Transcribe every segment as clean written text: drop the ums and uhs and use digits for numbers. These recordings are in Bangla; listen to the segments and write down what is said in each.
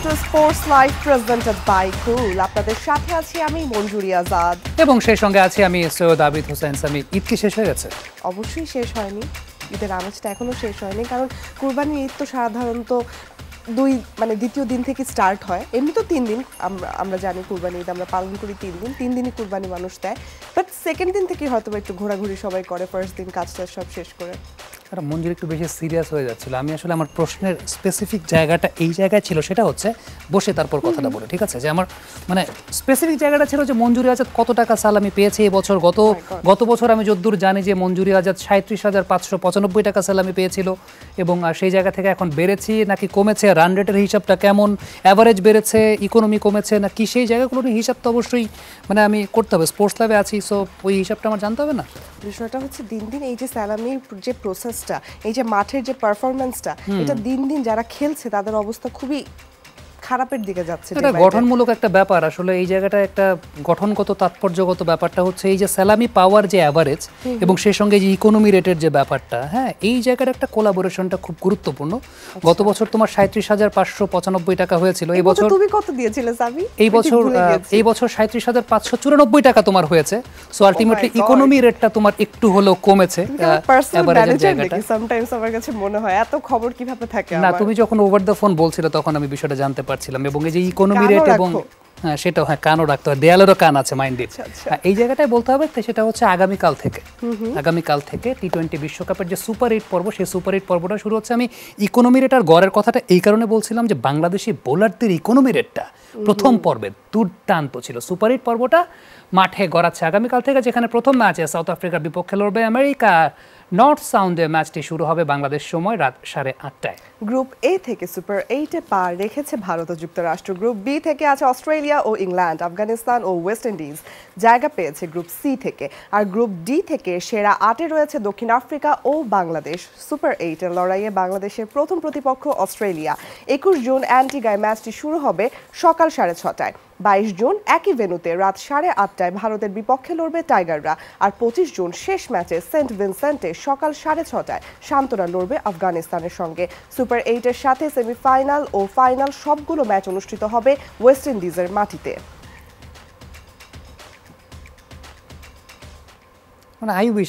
to Sports Live presented by Cool. আপনাদের সাথে আছি আমি মঞ্জুরি আজাদ এবং সেই সঙ্গে আছি আমি সৈয়দ আবিদ হোসেন সামি। ঈদ কি শেষ হয়ে গেছে? অবশ্যই শেষ হয়নি, ঈদের আমেজটা এখনো শেষ হয়নি, কারণ কুরবানির ঈদ তো সাধারণত দ্বিতীয় দিন থেকে স্টার্ট হয়। এমনি তো 3 দিন আমরা জানি কুরবানি ঈদ আমরা পালন করি 3 দিনই কুরবানি মানুষ দেয়, বাট সেকেন্ড দিন থেকে হয়তো একটু ঘোরাঘুরি সবাই করে, ফার্স্ট দিন কাজটা সব শেষ করে। কারণ মঞ্জুরি একটু বেশি সিরিয়াস হয়ে যাচ্ছিল। আমি আসলে আমার প্রশ্নের স্পেসিফিক জায়গাটা এই জায়গায় ছিল, সেটা হচ্ছে বসে তারপর কথাটা বলে, ঠিক আছে? যে আমার স্পেসিফিক জায়গাটা ছিল যে মঞ্জুরি আজাদ কত টাকা স্যালামি পেয়েছে এবছর। গত বছর আমি যদ্দূর জানি যে মঞ্জুরি আজাদ 37,595 টাকা স্যালামি পেয়েছিল, এবং সেই জায়গা থেকে এখন বেড়েছি নাকি কমেছে, রান রেটের হিসাবটা কেমন, অ্যাভারেজ বেড়েছে, ইকোনমি কমেছে না কি, সেই জায়গাগুলো নিয়ে হিসাব তো অবশ্যই আমি করতে হবে। স্পোর্টস লাইভে আছি, সো ওই হিসাবটা আমার জানতে হবে না? বিষয়টা হচ্ছে দিন দিন এই যে স্যালামির যে প্রসেসটা, এই যে মাঠের যে পারফরম্যান্সটা, এটা দিন দিন যারা খেলছে তাদের অবস্থা খুবই খারাপের দিকে যাচ্ছে। এটা গঠনমূলক একটা ব্যাপার আসলে। এই জায়গাটা একটা গঠনগত তাৎপর্যগত ব্যাপারটা হচ্ছে এই যে স্যালামি পাওয়ার যে অ্যাভারেজ এবং সেই সঙ্গে যে ইকোনমি রেটের যে ব্যাপারটা, হ্যাঁ, এই জায়গার একটা কোলাবোরেশনটা খুব গুরুত্বপূর্ণ। গত বছর তোমার 37,595 টাকা হয়েছিল, এই বছর তুমি কত দিয়েছিলে সাবি? এই বছর 37,594 টাকা তোমার হয়েছে। সো আলটিমেটলি ইকোনমি রেটটা তোমার একটু হলেও কমেছে। সামটাইমস আমার কাছে মনে হয় এত খবর কিভাবে থাকে না, তুমি যখন ওভার দ্য ফোন বলছিলে তখন আমি বিষয়টা জানতে পারছিলাম। এবং এই যে ইকোনমি রেট এবং সেটাও, হ্যাঁ, কানও রাখতে হয়, দেয়ালেরও কান আছে মাইন্ডে। এই জায়গাটায় বলতে হবে, সেটা হচ্ছে আগামীকাল থেকে টি-20 বিশ্বকাপের যে সুপার 8 পর্ব, সেই সুপার 8 পর্বটা শুরু হচ্ছে। আমি ইকোনমি রেট আর গড়ের কথাটা এই কারণে বলছিলাম যে বাংলাদেশি বোলারদের ইকোনমি রেটটা প্রথম পর্বে দুর্দান্ত ছিল। সুপার 8 পর্বটা মাঠে গড়াচ্ছে আগামীকাল থেকে, যেখানে প্রথম ম্যাচে সাউথ আফ্রিকার বিপক্ষে লড়বে আমেরিকা। নর্থ সাউন্ডে ম্যাচটি শুরু হবে বাংলাদেশ সময় রাত 8:30টায়। গ্রুপ এ থেকে সুপার 8-এ পা রেখেছে ভারত ও যুক্তরাষ্ট্র। গ্রুপ বি থেকে আছে অস্ট্রেলিয়া ও ইংল্যান্ড, আফগানিস্তান ও ওয়েস্ট ইন্ডিজ জায়গা পেয়েছে গ্রুপ সি থেকে। আর গ্রুপ ডি থেকে সেরা 8-এ রয়েছে দক্ষিণ আফ্রিকা ও বাংলাদেশ। সুপার 8-এর লড়াইয়ে বাংলাদেশের প্রথম প্রতিপক্ষ অস্ট্রেলিয়া। 21 জুন অ্যান্টিগায় ম্যাচটি শুরু হবে সকাল 6:30টায়। 22 জুন একই ভেন্যুতে রাত 8:30টায় ভারতের বিপক্ষে লড়বে টাইগাররা। আর 25 জুন শেষ ম্যাচে সেন্ট ভিনসেন্টে সকাল 6:30টায় শান্তরা লড়বে আফগানিস্তানের সঙ্গে। সুপার 8-এর সাথে সেমিফাইনাল ও ফাইনাল সবগুলো ম্যাচ অনুষ্ঠিত হবে ওয়েস্ট ইন্ডিজের মাটিতে।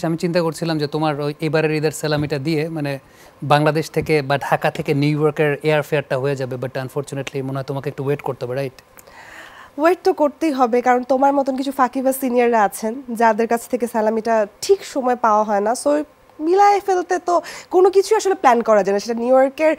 আমি চিন্তা করছিলাম যে তোমার এবারের ঈদের স্যালামিটা দিয়ে বাংলাদেশ থেকে বা ঢাকা থেকে নিউ ইয়র্কের এয়ার ফেয়ারটা হয়ে যাবে, বাট আনফরচুনেটলি মনে হয় তোমাকে একটু ওয়েট করতে হবে, রাইট? ওয়েট তো করতেই হবে, কারণ তোমার মতন কিছু ফাঁকিবাজ সিনিয়ররা আছেন যাদের কাছ থেকে স্যালামিটা ঠিক সময় পাওয়া হয় না। সো মিলায় ফেলতে তো কোনো কিছু আসলে প্ল্যান করা যায় না, সেটা নিউ ইয়র্কের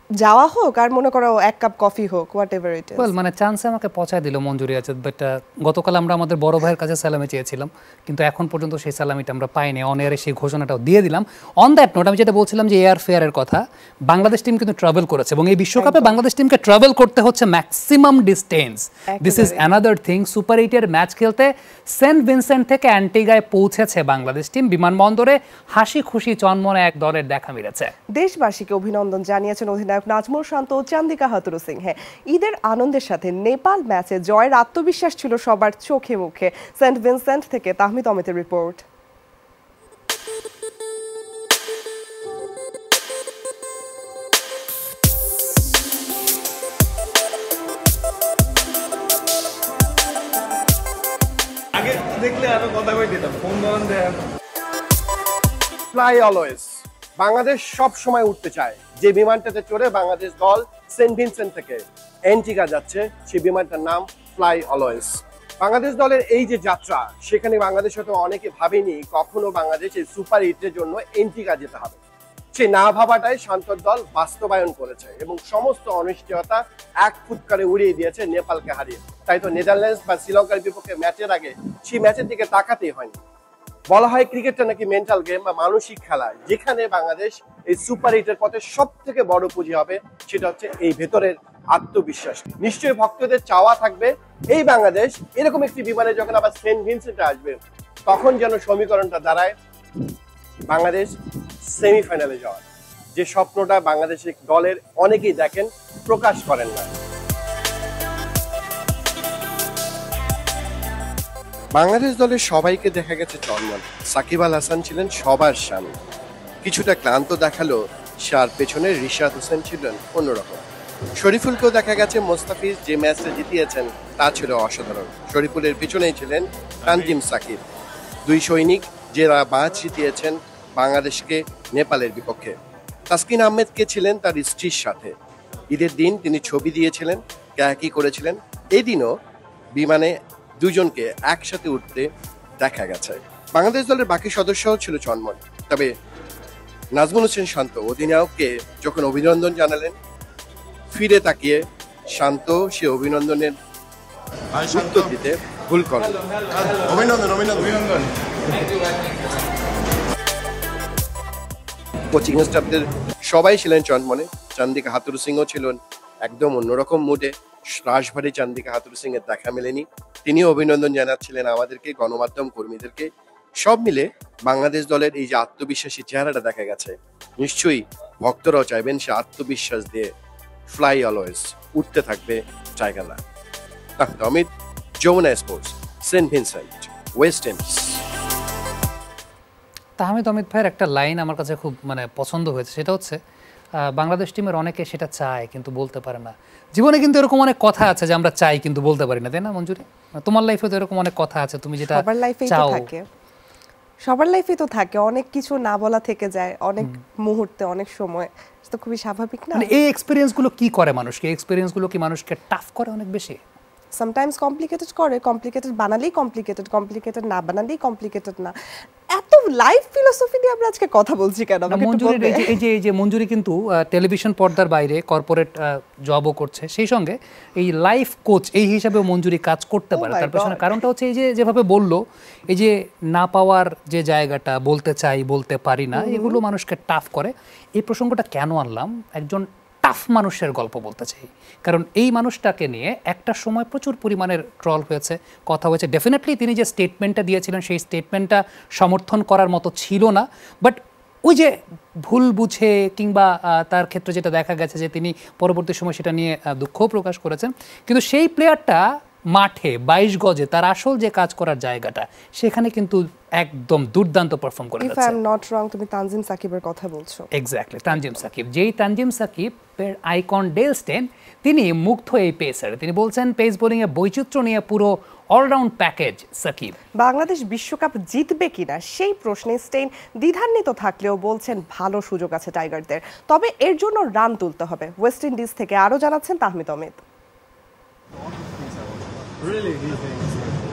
যাওয়া হোক আর মনে করো 1 কাপ কফি হোক, হোয়াট এভার ইট ইজ। চান্সে আমাকে পৌঁছায় দিল মঞ্জুরি আজাদ, বাট গতকাল আমরা আমাদের বড় ভাইয়ের কাছে স্যালামি চেয়েছিলাম, কিন্তু এখন পর্যন্ত সেই স্যালামিটা আমরা পাইনি। অন এয়ারে সেই ঘোষণাটাও দিয়ে দিলাম। অন দ্যাট নোট, আমি যেটা বলছিলাম যে এয়ার ফেয়ারের কথা, বাংলাদেশ টিম কিন্তু ট্রাভেল করেছে এবং এই বিশ্বকাপে বাংলাদেশ টিমকে ট্রাভেল করতে হচ্ছে maximum distance. This is another thing. Super 8-এর ম্যাচ খেলতে সেন্ট ভিনসেন্ট থেকে অ্যান্টিগায় পৌঁছেছে বাংলাদেশ টিম। বিমানবন্দরে হাসি খুশি চনমনে এক দলের দেখা মিলেছে। দেশবাসীকে অভিনন্দন জানিয়েছেন অধিনায়ক নাজমুল শান্ত ও চান্দিকা হাতুরু সিংহে। ঈদের আনন্দের সাথে নেপাল ম্যাচে জয়ের আত্মবিশ্বাস ছিল সবার চোখে মুখে। সেন্ট ভিনসেন্ট থেকে তাহমিদ অমিতের রিপোর্ট। আগে দেখলে আরো কথা কই দিতাম, ফোন বন্ধ। ফ্লাই অলওয়েজ, বাংলাদেশ সব সময় উঠতে চায়। যে বিমানটাতে চড়ে বাংলাদেশ দল সেন্ট ভিনসেন্ট থেকে অ্যান্টিগা যাচ্ছে, সেই বিমানটার নাম ফ্লাই অলওয়েজ। বাংলাদেশ দলের এই যে যাত্রা, সেখানে বাংলাদেশ হয়তো অনেকে ভাবেনি কখনো বাংলাদেশ এই সুপার 8-এর জন্য অ্যান্টিগা যেতে হবে। সেই না ভাবাটাই শান্তর দল বাস্তবায়ন করেছে এবং সমস্ত অনিশ্চয়তা এক ফুৎকারে উড়িয়ে দিয়েছে নেপালকে হারিয়ে। তাই তো নেদারল্যান্ডস বা শ্রীলঙ্কার বিপক্ষে ম্যাচের আগে সেই ম্যাচের দিকে তাকাতেই হয়নি। বলা হয় ক্রিকেটটা নাকি মেন্টাল গেম বা মানসিক খেলা, যেখানে বাংলাদেশ এই সুপার 8-এর পথে সব থেকে বড় পুঁজি হবে সেটা হচ্ছে এই ভেতরের আত্মবিশ্বাস। নিশ্চয়ই ভক্তদের চাওয়া থাকবে এই বাংলাদেশ এরকম একটি বিমানে যখন আবার সেন্ট ভিনসেন্টে আসবে, তখন যেন সমীকরণটা দাঁড়ায় বাংলাদেশ সেমিফাইনালে যাওয়ার। যে স্বপ্নটা বাংলাদেশের দলের অনেকেই দেখেন, প্রকাশ করেন না। বাংলাদেশ দলের সবাইকে দেখা গেছে চন্দন। সাকিব আল হাসান ছিলেন সবার সামনে, কিছুটা ক্লান্ত দেখালো। সার পেছনে রিশাদ হোসেন ছিলেন অন্যরকম। শরীফুলকেও দেখা গেছে মোস্তাফিজ যে ম্যাচটা জিতিয়েছেন তা ছিল অসাধারণ। শরীফুলের পিছনেই ছিলেন তানজিম সাকিব, দুই সৈনিক যারা ম্যাচ জিতিয়েছেন বাংলাদেশকে নেপালের বিপক্ষে। তাসকিন আহমেদকে ছিলেন তার স্ত্রীর সাথে। ঈদের দিন তিনি ছবি দিয়েছিলেন, কি করেছিলেন। এই দিনও বিমানে দুজনকে একসাথে উঠতে দেখা গেছে। বাংলাদেশ দলের বাকি সদস্যও ছিল চন্মন, তবে নাজমুল হোসেন শান্ত অধিনায়ককে যখন অভিনন্দন জানালেন, ফিরে তাকিয়ে শান্ত সে অভিনন্দনের উত্তর দিতে ভুল করলেন। অভিনন্দন। কোচিং স্টাফদের সবাই ছিলেন চন্মনে। চান্দিকা হাতুরু সিংও ছিলেন একদম অন্যরকম মুডে। রাশভারী চান্দিকা হাতুরু সিং এর দেখা মেলেনি, তিনিও অভিনন্দন জানাচ্ছিলেন আমাদেরকে, গণমাধ্যম কর্মীদেরকে। সব মিলে বাংলাদেশ দলের এই যে আত্মবিশ্বাসী চেহারাটা দেখা গেছে, নিশ্চয়ই ভক্তরাও চাইবেন সে আত্মবিশ্বাস দিয়ে ফ্লাই অলওয়েজ উঠতে থাকবে টাইগাররা। Amit, Jamuna sports, Saint Vincent, West Indies. Tahmid Amit ভাইয়ের একটা লাইন আমার কাছে খুব পছন্দ হয়েছে, সেটা হচ্ছে বাংলাদেশ টিমের অনেকে সেটা চায় কিন্তু বলতে পারে না। জীবনে কিন্তু এরকম অনেক কথা আছে যে আমরা চাই কিন্তু বলতে পারি না, তাই না মঞ্জুরি? তোমার লাইফে তো এরকম অনেক কথা আছে, তুমি যেটা চাও। সবার লাইফে তো থাকে, অনেক কিছু না বলা থেকে যায় অনেক মুহূর্তে, অনেক সময়। তো খুবই স্বাভাবিক না? এই এক্সপেরিয়েন্স গুলো কি করে মানুষকে? এক্সপেরিয়েন্স গুলো কি মানুষকে টাফ করে অনেক বেশি? সামটাইমস কমপ্লিকেটেড করে, কমপ্লিকেটেড বানালেই কমপ্লিকেটেড, কমপ্লিকেটেড না বানালেই কমপ্লিকেটেড না। এত লাইফ ফিলোসফি নিয়ে আমরা আজকে কথা বলছি কেন? এই যে মঞ্জুরি কিন্তু টেলিভিশন পর্দার বাইরে কর্পোরেট জবও করছে, সেই সঙ্গে এই লাইফ কোচ এই হিসাবেও মঞ্জুরি কাজ করতে পারে। তার পেছনে কারণটা হচ্ছে এই যে যেভাবে বললো, এই যে না পাওয়ার যে জায়গাটা, বলতে চাই বলতে পারি না, এগুলো মানুষকে টাফ করে। এই প্রসঙ্গটা কেন আনলাম? একজন টাফ মানুষের গল্প বলতে চাই, কারণ এই মানুষটাকে নিয়ে একটা সময় প্রচুর পরিমাণের ট্রল হয়েছে, কথা হয়েছে। ডেফিনেটলি তিনি যে স্টেটমেন্টটা দিয়েছিলেন সেই স্টেটমেন্টটা সমর্থন করার মতো ছিল না, বাট ওই যে ভুল বুঝে কিংবা তার ক্ষেত্রে যেটা দেখা গেছে যে তিনি পরবর্তী সময় সেটা নিয়ে দুঃখও প্রকাশ করেছেন, কিন্তু সেই প্লেয়ারটা মাঠে 22 গজে তার আসল যে কাজ করার জায়গাটা, সেখানে কিন্তু একদম দুর্দান্ত পারফর্ম করে যাচ্ছে। If I am not wrong, তুমি তানজিম সাকিবের কথা বলছো। এক্স্যাক্টলি, তানজিম সাকিব। যেই তানজিম সাকিবের আইকন ডেল স্টেন, তিনি মুগ্ধ এই পেসার। তিনি বলছেন পেস বোলিং এ বৈচিত্র্য নিয়ে পুরো অলরাউন্ড প্যাকেজ সাকিব। বাংলাদেশ বিশ্বকাপ জিতবে কিনা সেই প্রশ্নে স্টেইন দ্বিধান্বিত থাকলেও বলছেন ভালো সুযোগ আছে টাইগারদের, তবে এর জন্য রান তুলতে হবে। ওয়েস্ট ইন্ডিজ থেকে আরো জানাচ্ছেন তাহমিদ অমিত।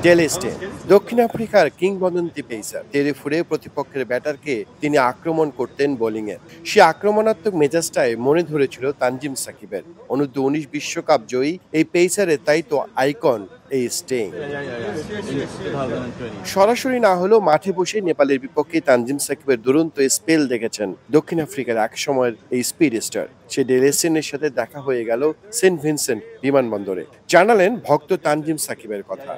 ডেল স্টেন দক্ষিণ আফ্রিকার কিংবদন্তি পেসার। তেরে ফুরে প্রতিপক্ষের ব্যাটারকে তিনি আক্রমণ করতেন বোলিংয়ে। সে আক্রমণাত্মক মেজাজটাই মনে ধরেছিল তানজিম সাকিবের। অনূর্ধ্ব-19 বিশ্বকাপ জয়ী এই পেসারের তাই তো আইকন এই স্টেইন। সরাসরি না হলেও মাঠে বসে নেপালের বিপক্ষে তানজিম সাকিবের দুরন্ত স্পেল দেখেছেন দক্ষিণ আফ্রিকার এক সময়ের এই স্পিড স্টার। সে ডেল স্টেনের সাথে দেখা হয়ে গেল সেন্ট ভিনসেন্ট বিমানবন্দরে। জানালেন ভক্ত তানজিম সাকিবের কথা।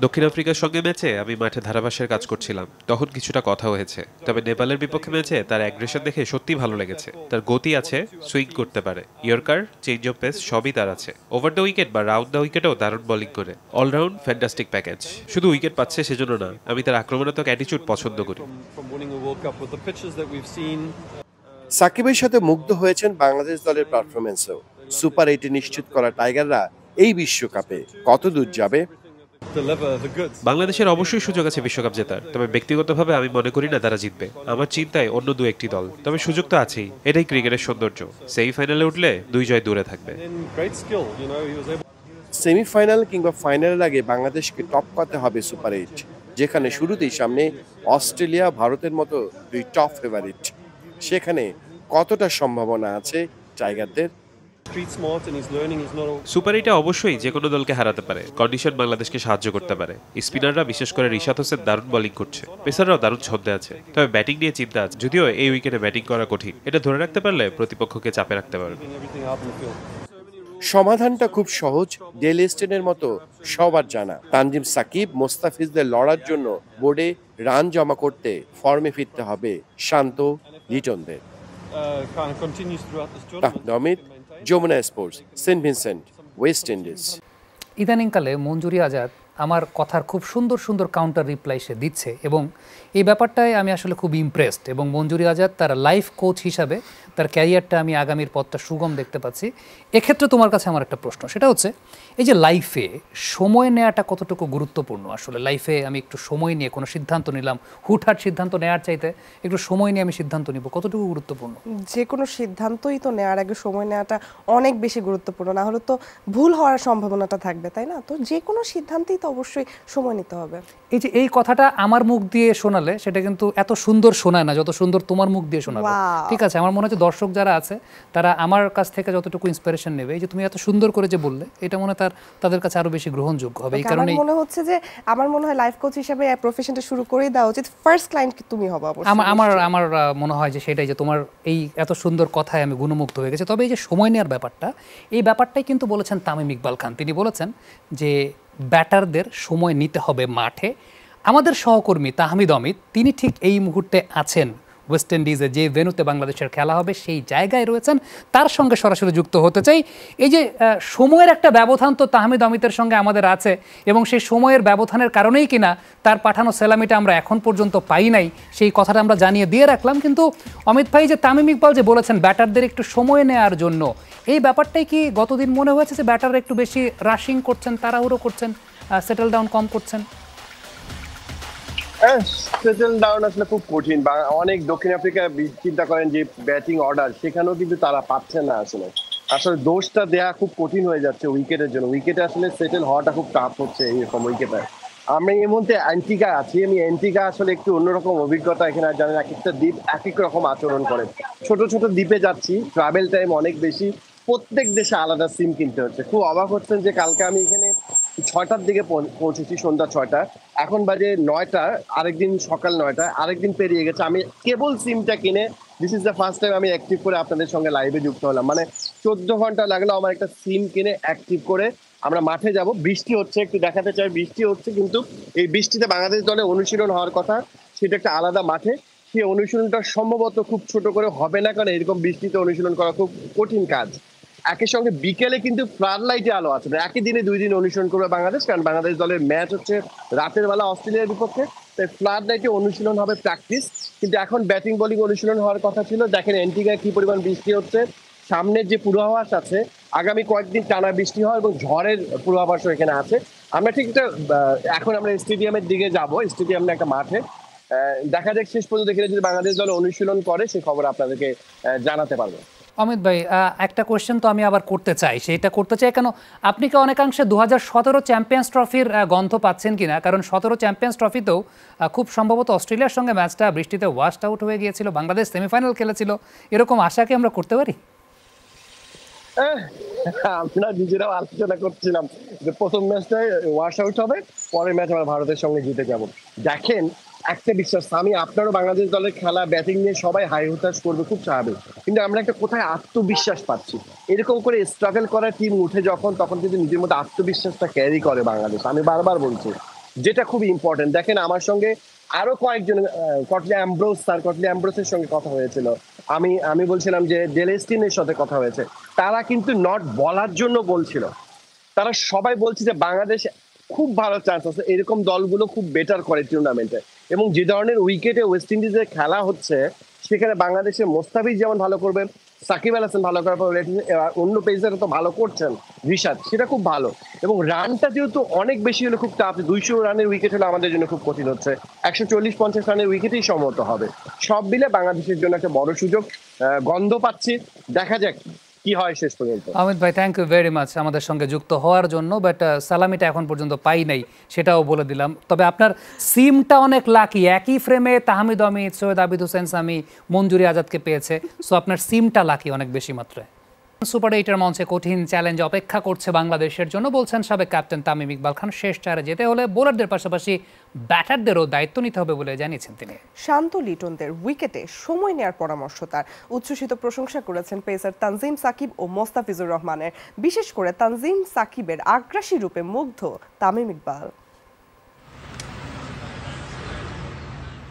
দক্ষিণ আফ্রিকার সঙ্গে ম্যাচে আমি মাঠে ধারাভাষ্যের কাজ করছিলাম, তখন কিছুটা কথা হয়েছে। তবে নেপালের বিপক্ষে ম্যাচে তার অ্যাগ্রেশন দেখে সত্যি ভালো লেগেছে। তার গতি আছে, সুইং করতে পারে, ইয়র্কার, চেঞ্জ অফ পেস সবই তার আছে। ওভার দ্য উইকেট বা রাউন্ড দ্য উইকেটেও দারুণ বোলিং করে। Allround fantastic package. শুধু উইকেট পাচ্ছে সেজন্য না, আমি তার আক্রমণাত্মক অ্যাটিটিউড পছন্দ করি। সাকিবের সাথে মুগ্ধ হয়েছেন বাংলাদেশ দলের পারফরমেন্সেও। সুপার 8 নিশ্চিত করা টাইগাররা এই বিশ্বকাপে কত দূর যাবে? বাংলাদেশের অবশ্যই সুযোগ আছে বিশ্বকাপ জেতার, তবে ব্যক্তিগতভাবে আমি মনে করি না তারা জিতবে। আমার চিন্তায় অন্য দু একটি দল, তবে সুযোগ তো আছেই। এটাই ক্রিকেটের সৌন্দর্য। সেমিফাইনালে উঠলে 2 জয় দূরে থাকবে। সেমিফাইনাল কিংবা ফাইনালের আগে বাংলাদেশকে টপ করতে হবে সুপার 8, যেখানে শুরুতেই সামনে অস্ট্রেলিয়া, ভারতের মতো দুই টপ ফেভারিট। সেখানে কতটা সম্ভাবনা আছে টাইগারদের? সুপার 8 অবশ্যই যে কোনো দলকে হারাতে পারে। কন্ডিশন বাংলাদেশকে সাহায্য করতে পারে। স্পিনাররা বিশেষ করে রিশাদ হোসেন দারুণ বোলিং করছে, পেসাররাও দারুণ ছন্দে আছে। তবে ব্যাটিং নিয়ে চিন্তা আছে, যদিও এই উইকেটে ব্যাটিং করা কঠিন। এটা ধরে রাখতে পারলে প্রতিপক্ষকে চাপে রাখতে পারবে। সমাধানটা খুব সহজ। ডেল স্টেনের মতো সবার জানা, তানজিম সাকিব, মোস্তাফিজদের লড়ার জন্য বোর্ডে রান জমা করতে ফর্মে ফিরতে হবে শান্ত লিটনদের। Amit, Jamuna sports, Saint Vincent, West Indies. ইদানিংকালে মঞ্জুরি আজাদ আমার কথার খুব সুন্দর সুন্দর কাউন্টার রিপ্লাই সে দিচ্ছে এবং এই ব্যাপারটায় আমি আসলে খুব ইমপ্রেসড এবং মঞ্জুরি আজাদ তার লাইফ কোচ হিসাবে তার ক্যারিয়ারটা আমি আগামীর পথটা সুগম দেখতে পাচ্ছি। এক্ষেত্রে তোমার কাছে আমার একটা প্রশ্ন, সেটা হচ্ছে এই যে লাইফে সময় নেওয়াটা কতটুকু গুরুত্বপূর্ণ? আসলে লাইফে আমি একটু সময় নিয়ে কোনো সিদ্ধান্ত নিলাম, হুটহাট সিদ্ধান্ত নেওয়ার চাইতে একটু সময় নিয়ে আমি সিদ্ধান্ত নিব, কতটুকু গুরুত্বপূর্ণ? যে কোনো সিদ্ধান্তই তো নেওয়ার আগে সময় নেওয়াটা অনেক বেশি গুরুত্বপূর্ণ, না হলে তো ভুল হওয়ার সম্ভাবনাটা থাকবে, তাই না? তো যে কোনো সিদ্ধান্তেই তো অবশ্যই সময় নিতে হবে। এই যে এই কথাটা আমার মুখ দিয়ে শোনালে সেটা কিন্তু এত সুন্দর শোনায় না যত সুন্দর তোমার মুখ দিয়ে শোনাবে। Wow! ঠিক আছে, আমার মনে হচ্ছে দর্শক যারা আছে তারা আমার কাছ থেকে যতটুকু ইন্সপিরেশন নেবে, এই যে তুমি এত সুন্দর করে যে বললে, এটা মনে হয় তাদের কাছে আরো বেশি গ্রহণযোগ্য হবে। এই কারণেই আমার মনে হয় লাইফ কোচ হিসেবে প্রফেশনটা শুরু করেই দেওয়া উচিত। ফার্স্ট ক্লায়েন্ট কি তুমি হবে অবশ্যই। আমার মনে হয় যে সেটাই, যে তোমার এই এত সুন্দর কথায় আমি গুণমুগ্ধ হয়ে গেছি। তবে এই যে সময় নেওয়ার ব্যাপারটা, এই ব্যাপারটাই কিন্তু বলেছেন তামিম ইকবাল খান। তিনি বলেছেন যে ব্যাটারদের সময় নিতে হবে মাঠে। আমাদের সহকর্মী তাহমিদ অমিত তিনি ঠিক এই মুহূর্তে আছেন ওয়েস্ট ইন্ডিজে, যে ভেন্যুতে বাংলাদেশের খেলা হবে সেই জায়গায় রয়েছেন, তার সঙ্গে সরাসরি যুক্ত হতে চাই। এই যে সময়ের একটা ব্যবধান তো তাহমিদ অমিতের সঙ্গে আমাদের আছে এবং সেই সময়ের ব্যবধানের কারণেই কিনা তার পাঠানো সেলামিটা আমরা এখন পর্যন্ত পাই নাই, সেই কথাটা আমরা জানিয়ে দিয়ে রাখলাম। কিন্তু অমিত ভাই, যে তামিম ইকবাল যে বলেছেন ব্যাটারদের একটু সময় নেওয়ার জন্য, এই ব্যাপারটাই কি গতদিন মনে হয়েছে যে ব্যাটাররা একটু বেশি রাশিং করছেন, তাড়াহুড়ো করছেন, সেটেল ডাউন কম করছেন? সেটেল ডাউন আসলে খুব কঠিন। অনেক দক্ষিণ আফ্রিকা চিন্তা করেন যে ব্যাটিং অর্ডার, সেখানেও কিন্তু তারা পাচ্ছে না। আসলে দোষটা দেয়া খুব কঠিন হয়ে যাচ্ছে উইকেটের জন্য। উইকেটে আসলে সেটেল হওয়াটা খুব টাফ হচ্ছে এইরকম উইকেটে। আমি এই মুহূর্তে অ্যান্টিগা আছি। আমি অ্যান্টিগা আসলে একটু অন্যরকম অভিজ্ঞতা। এখানে জানেন এক একটা দ্বীপ এক এক রকম আচরণ করে। ছোট ছোট দ্বীপে যাচ্ছি, ট্রাভেল টাইম অনেক বেশি, প্রত্যেক দেশে আলাদা সিম কিনতে হচ্ছে। খুব অবাক হচ্ছেন যে কালকে আমি এখানে 6টার দিকে পৌঁছেছি, সন্ধ্যা 6টা, এখন বাজে 9টা, আরেকদিন সকাল 9টা, আরেকদিন পেরিয়ে গেছে। আমি কেবল সিমটা কিনে this is the first time আমি অ্যাক্টিভ করে আপনাদের সঙ্গে লাইভে যুক্ত হলাম। মানে 14 ঘন্টা লাগলো আমার একটা সিম কিনে অ্যাক্টিভ করে আমরা মাঠে যাব। বৃষ্টি হচ্ছে, একটু দেখাতে চাই, বৃষ্টি হচ্ছে, কিন্তু এই বৃষ্টিতে বাংলাদেশ দলে অনুশীলন হওয়ার কথা, সেটা একটা আলাদা মাঠে। সেই অনুশীলনটা সম্ভবত খুব ছোট করে হবে না, কারণ এরকম বৃষ্টিতে অনুশীলন করা খুব কঠিন কাজ। একই সঙ্গে বিকেলে কিন্তু ফ্লাড লাইটে আলো আছে। একই দিনে 2 দিন অনুশীলন করবে বাংলাদেশ, কারণ বাংলাদেশ দলের ম্যাচ হচ্ছে রাতের বেলা অস্ট্রেলিয়ার বিপক্ষে। তাই ফ্লাড লাইটে অনুশীলন হবে, প্র্যাকটিস। কিন্তু এখন ব্যাটিং বোলিং অনুশীলন হওয়ার কথা ছিল। দেখেন অ্যান্টিগায় কি পরিমাণ বৃষ্টি হচ্ছে। সামনের যে পূর্বাভাস আছে, আগামী কয়েকদিন টানা বৃষ্টি হয় এবং ঝড়ের পূর্বাভাসও এখানে আছে। আমরা ঠিক এখন আমরা স্টেডিয়ামের দিকে যাব, স্টেডিয়ামে একটা মাঠে। দেখা যাক শেষ পর্যন্ত এখানে যদি বাংলাদেশ দল অনুশীলন করে সেই খবর আপনাদেরকে জানাতে পারবো। অমিত ভাই, একটা কোয়েশ্চেন তো আমি আবার করতে চাই, সেটা করতে চাই কেন, আপনি কি অনেকাংশে 2017 চ্যাম্পিয়ন্স ট্রফির গন্ধ পাচ্ছেন কিনা? কারণ 17 চ্যাম্পিয়ন্স ট্রফিতেও খুব সম্ভবত অস্ট্রেলিয়ার সঙ্গে ম্যাচটা বৃষ্টিতে ওয়াশড আউট হয়ে গিয়েছিল, বাংলাদেশ সেমিফাইনাল খেলেছিল, এরকম আশা কি আমরা করতে পারি? আমরা নিজেরাও আলোচনা করছিলাম যে প্রথম ম্যাচটাই ওয়াশ আউট হবে, পরের ম্যাচ আমরা ভারতের সঙ্গে জিতে যাব। দেখেন, একটা বিশ্বাস, আমি আপনারও বাংলাদেশ দলের খেলা ব্যাটিং নিয়ে সবাই হাই হুতাশ করবে, খুব স্বাভাবিক, কিন্তু আমরা একটা কোথায় আত্মবিশ্বাস পাচ্ছি। এরকম করে স্ট্রাগল করা টিম উঠে যখন, তখন কিন্তু নিজের মধ্যে আত্মবিশ্বাসটা ক্যারি করে বাংলাদেশ। আমি বারবার বলছি, যেটা খুব ইম্পর্টেন্ট। দেখেন, আমার সঙ্গে আরো কয়েকজন, কটলি অ্যাম্ব্রোসের সঙ্গে কথা হয়েছিল, আমি বলছিলাম যে ডেলেস্টিনের সাথে কথা হয়েছে। তারা কিন্তু নট বলার জন্য বলছিল, তারা সবাই বলছে যে বাংলাদেশ খুব ভালো চান্স আছে, এরকম দলগুলো খুব বেটার করে টুর্নামেন্টে। এবং যে ধরনের উইকেটে ওয়েস্ট ইন্ডিজের খেলা হচ্ছে, সেখানে বাংলাদেশের মোস্তাফিজ যেমন ভালো করবে, সাকিব আল হাসান ভালো করার, অন্য পেসার তো ভালো করছেন, রিশাদ, সেটা খুব ভালো। এবং রানটা যেহেতু অনেক বেশি হলে খুব টাফ, 200 রানের উইকেট হলে আমাদের জন্য খুব কঠিন হচ্ছে, 140-50 রানের উইকেটেই সম্মত হবে। সব মিলে বাংলাদেশের জন্য একটা বড় সুযোগ গন্ধ পাচ্ছি। দেখা যাক কি হয় শেষ পর্যন্ত। অমিত ভাই, থ্যাংক ইউ ভেরি মাচ আমাদের সঙ্গে যুক্ত হওয়ার জন্য। বাট সালামিটা এখন পর্যন্ত পাই নাই, সেটাও বলে দিলাম। তবে আপনার সিমটা অনেক লাকি, একই ফ্রেমে তাহমিদ অমিত, সৈয়দ আবিদ হোসেন সামি, মঞ্জুরি আজাদকে পেয়েছে। সো আপনার সিমটা লাকি অনেক বেশি মাত্রায়। সুপার 8-এর মঞ্চে কঠিন চ্যালেঞ্জ অপেক্ষা করছে বাংলাদেশের জন্য, বলছেন সাবেক ক্যাপ্টেন তামিম ইকবাল খান। শেষ চারে যেতে হলে বোলারদের পাশাপাশি ব্যাটারদেরও দায়িত্ব নিতে হবে বলে জানিয়েছেন তিনি। শান্ত লিটনদের উইকেটে সময় নেওয়ার পরামর্শ তার। উচ্ছ্বসিত প্রশংসা করেছেন পেসার তানজিম সাকিব ও মোস্তাফিজুর রহমানের। বিশেষ করে তানজিম সাকিবের আগ্রাসী রূপে মুগ্ধ তামিম ইকবাল।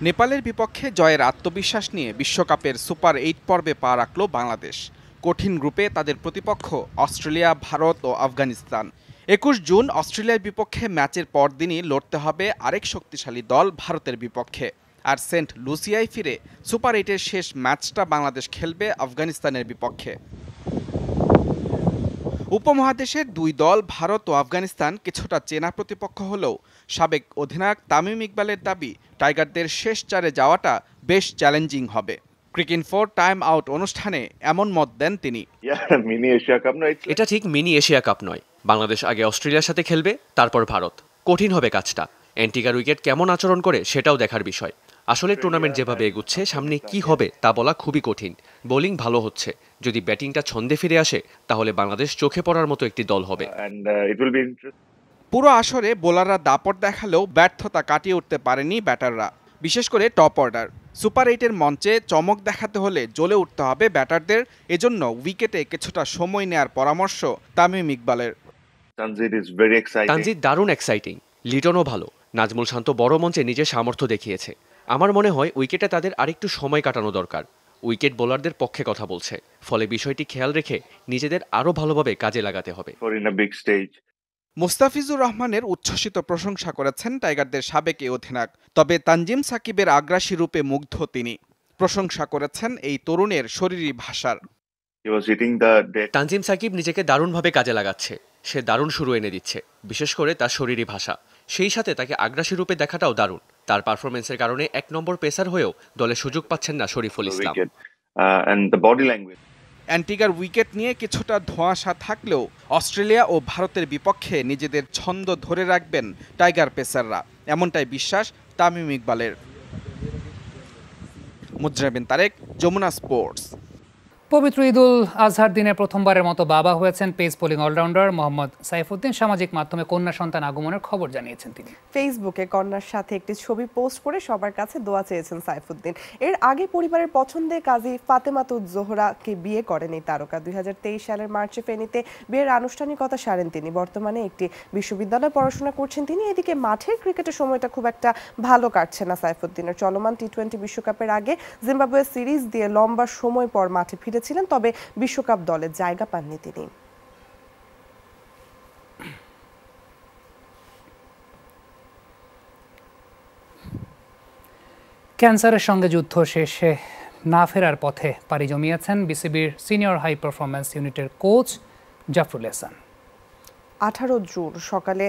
নেপালের বিপক্ষে জয়ের আত্মবিশ্বাস নিয়ে বিশ্বকাপের সুপার 8 পর্বে পা রাখল বাংলাদেশ। কঠিন গ্রুপে তাদের প্রতিপক্ষ অস্ট্রেলিয়া, ভারত ও আফগানিস্তান। 21 জুন অস্ট্রেলিয়ার বিপক্ষে ম্যাচের পরদিনই লড়তে হবে আরেক শক্তিশালী দল ভারতের বিপক্ষে। আর সেন্ট লুসিয়ায় ফিরে সুপার 8-এর শেষ ম্যাচটা বাংলাদেশ খেলবে আফগানিস্তানের বিপক্ষে। উপমহাদেশের দুই দল ভারত ও আফগানিস্তান কিছুটা চেনা প্রতিপক্ষ হলেও সাবেক অধিনায়ক তামিম ইকবালের দাবি টাইগারদের শেষ চারে যাওয়াটা বেশ চ্যালেঞ্জিং হবে। ক্রিকেট4 টাইম আউট অনুষ্ঠানে এমন মত দেন তিনি। এটা ঠিক মিনি এশিয়া কাপ নয়। বাংলাদেশ আগে অস্ট্রেলিয়ার সাথে খেলবে, তারপর ভারত। কঠিন হবে কাজটা। অ্যান্টিগার উইকেট কেমন আচরণ করে সেটাও দেখার বিষয়। আসলে টুর্নামেন্ট যেভাবে এগুচ্ছে সামনে কি হবে তা বলা খুবই কঠিন। বোলিং ভালো হচ্ছে, যদি ব্যাটিংটা ছন্দে ফিরে আসে তাহলে বাংলাদেশ চোখে পড়ার মতো একটি দল হবে। পুরো আসরে বোলাররা দাপট দেখালেও ব্যর্থতা কাটিয়ে উঠতে পারেনি ব্যাটাররা, বিশেষ করে টপ অর্ডার। সুপার 8-এর মঞ্চে চমক দেখাতে হলে জ্বলে উঠতে হবে ব্যাটারদের, এজন্য উইকেটে কিছুটা সময় নেয়ার পরামর্শ তামিম ইকবালের। তানজিদ দারুণ এক্সাইটিং, লিটনও ভালো। নাজমুল শান্ত বড় মঞ্চে নিজের সামর্থ্য দেখিয়েছে। আমার মনে হয় উইকেটে তাদের আরেকটু সময় কাটানো দরকার। উইকেট বোলারদের পক্ষে কথা বলছে, ফলে বিষয়টি খেয়াল রেখে নিজেদের আরও ভালোভাবে কাজে লাগাতে হবে। মুস্তাফিজুর রহমানের উচ্ছ্বসিত প্রশংসা করেছেন টাইগারদের সাবেক এই অধিনায়ক। তবে তানজিম সাকিবের আগ্রাসী রূপে মুগ্ধ তিনি। প্রশংসা করেছেন এই তরুণের শরীরী ভাষার। তানজিম সাকিব নিজেকে দারুণভাবে কাজে লাগাচ্ছে। সে দারুণ শুরু এনে দিচ্ছে, বিশেষ করে তার শরীরী ভাষা। সেই সাথে তাকে আগ্রাসী রূপে দেখাটাও দারুণ। তার পারফরমেন্সের কারণে 1 নম্বর পেসার হয়েও দলে সুযোগ পাচ্ছেন না শরীফুল ইসলাম। অ্যান্টিগার উইকেট নিয়ে কিছুটা ধোঁয়াশা থাকলেও অস্ট্রেলিয়া ও ভারতের বিপক্ষে নিজেদের ছন্দ ধরে রাখবেন টাইগার পেসাররা, এমনটাই বিশ্বাস তামিম ইকবালের। মুজরাব বিন তারেক, যমুনা স্পোর্টস। পবিত্র ঈদুল আজহার দিনে প্রথমবারের মতো বাবা হয়েছেন pace bowling allrounder Mohammad Saifuddin. সামাজিক মাধ্যমে কন্যা সন্তান আগমনের খবর জানিয়েছেন তিনি। ফেসবুকে কন্যার সাথে একটি ছবি পোস্ট করে সবার কাছে দোয়া চেয়েছেন সাইফুদ্দিন। এর আগে পরিবারের পছন্দে কাজী ফাতেমাতুজ জোহরাকে বিয়ে করেন এই তারকা। 2023 সালের মার্চে ফেনীতে বিয়ের আনুষ্ঠানিকতা সারেন তিনি। বর্তমানে একটি বিশ্ববিদ্যালয়ে পড়াশোনা করছেন তিনি। এদিকে মাঠের ক্রিকেটের সময়টা খুব একটা ভালো কাটছে না সাইফুদ্দিনের। চলমান টি-20 বিশ্বকাপের আগে জিম্বাবুয়ে সিরিজ দিয়ে লম্বা সময় পর মাঠে ফিরে ছিলেন, তবে বিশ্বকাপ দলে জায়গা পাননি তিনি। ক্যান্সারের সঙ্গে যুদ্ধ শেষে না ফেরার পথে পাড়ি জমিয়েছেন বিসিবির সিনিয়র হাই পারফরম্যান্স ইউনিটের কোচ জাফরুল এহসান। 18 জুন সকালে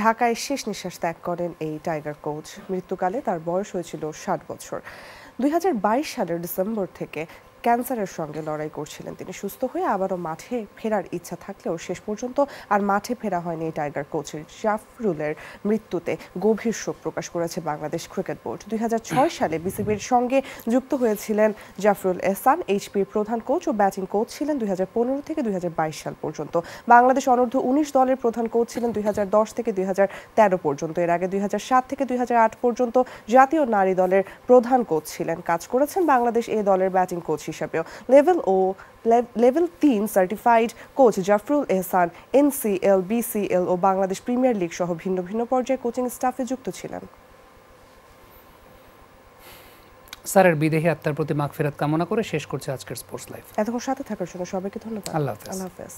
ঢাকায় শেষ নিঃশ্বাস ত্যাগ করেন এই টাইগার কোচ। মৃত্যুকালে তার বয়স হয়েছিল 60 বছর। 2022 সালের ডিসেম্বর থেকে ক্যান্সারের সঙ্গে লড়াই করছিলেন তিনি। সুস্থ হয়ে আবারও মাঠে ফেরার ইচ্ছা থাকলেও শেষ পর্যন্ত আর মাঠে ফেরা হয়নি এই টাইগার কোচের। জাফরুলের মৃত্যুতে গভীর শোক প্রকাশ করেছে বাংলাদেশ ক্রিকেট বোর্ড। 2006 সালে বিসিবির সঙ্গে যুক্ত হয়েছিলেন জাফরুল এহসান। এইচপির প্রধান কোচ ও ব্যাটিং কোচ ছিলেন 2015 থেকে 2022 সাল পর্যন্ত। বাংলাদেশ অনূর্ধ্ব 19 দলের প্রধান কোচ ছিলেন 2010 থেকে 2013 পর্যন্ত। এর আগে 2007 থেকে 2008 পর্যন্ত জাতীয় নারী দলের প্রধান কোচ ছিলেন। কাজ করেছেন বাংলাদেশ এ দলের ব্যাটিং কোচ হিসাবেও। লেভেল 3 সার্টিফাইড কোচ জাফরুল এহসান NCL, BCL ও বাংলাদেশ প্রিমিয়ার লিগ সহ ভিন্ন ভিন্ন পর্যায়ে কোচিং স্টাফে যুক্ত ছিলেন। স্যারের বিদেহী আত্মার প্রতি মাগফিরাত কামনা করে শেষ করছে আজকের স্পোর্টস লাইভ। এতক্ষণ সাথে থাকার জন্য সবাইকে ধন্যবাদ। আল্লাহ হাফেজ। আল্লাহ হাফেজ।